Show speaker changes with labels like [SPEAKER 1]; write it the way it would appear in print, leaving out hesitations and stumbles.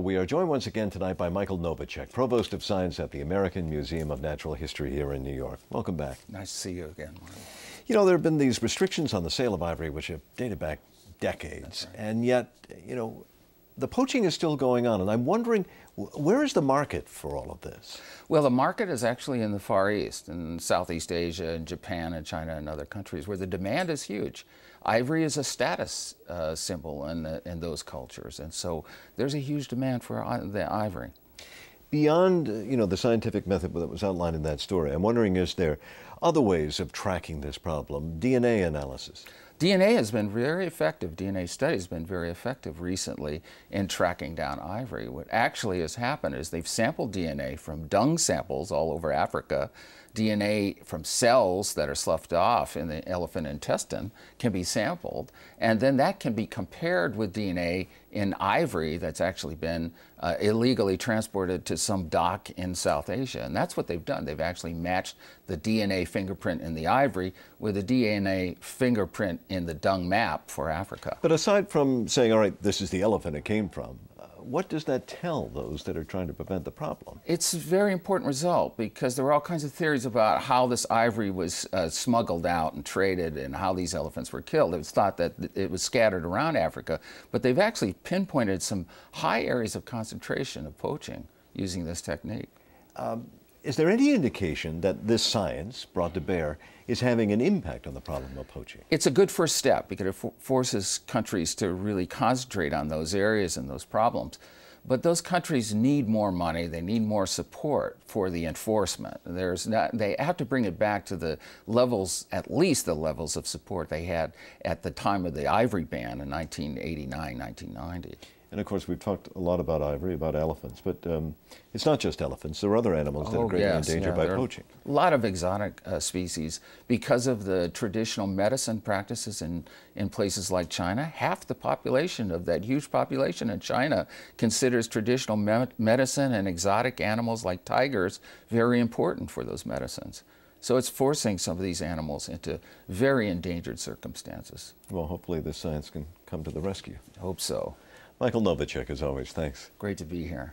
[SPEAKER 1] We are joined once again tonight by Michael Novacek, Provost of Science at the American Museum of Natural History here in New York. Welcome back.
[SPEAKER 2] Nice to see you again, Martin.
[SPEAKER 1] You know, there have been these restrictions on the sale of ivory which have dated back decades, right. And yet, you know, the poaching is still going on, and I'm wondering, where is the market for all of this?
[SPEAKER 2] Well, the market is actually in the Far East, in Southeast Asia, and Japan, and China, and other countries where the demand is huge. Ivory is a status symbol in those cultures, and so there's a huge demand for the ivory.
[SPEAKER 1] Beyond, you know, the scientific method that was outlined in that story, I'm wondering, is there other ways of tracking this problem? DNA analysis?
[SPEAKER 2] DNA has been very effective. DNA studies have been very effective recently in tracking down ivory. What actually has happened is they've sampled DNA from dung samples all over Africa. DNA from cells that are sloughed off in the elephant intestine can be sampled, and then that can be compared with DNA in ivory that's actually been illegally transported to some dock in South Asia. And that's what they've done. They've actually matched the DNA fingerprint in the ivory with the DNA fingerprint in the dung map for Africa.
[SPEAKER 1] But aside from saying, all right, this is the elephant it came from, what does that tell those that are trying to prevent the problem?
[SPEAKER 2] It's a very important result because there were all kinds of theories about how this ivory was smuggled out and traded and how these elephants were killed. It was thought that it was scattered around Africa, but they've actually pinpointed some high areas of concentration of poaching using this technique.
[SPEAKER 1] Is there any indication that this science brought to bear is having an impact on the problem of poaching?
[SPEAKER 2] It's a good first step because it forces countries to really concentrate on those areas and those problems. But those countries need more money, they need more support for the enforcement. They have to bring it back to the levels, at least the levels of support they had at the time of the ivory ban in 1989, 1990.
[SPEAKER 1] And of course, we've talked a lot about ivory, about elephants, but it's not just elephants. There are other animals that are greatly endangered by poaching.
[SPEAKER 2] A lot of exotic species. Because of the traditional medicine practices in places like China, half the population of that huge population in China considers traditional medicine and exotic animals like tigers very important for those medicines. So it's forcing some of these animals into very endangered circumstances.
[SPEAKER 1] Well, hopefully this science can come to the rescue.
[SPEAKER 2] Hope so.
[SPEAKER 1] Michael Novacek, as always, thanks.
[SPEAKER 2] Great to be here.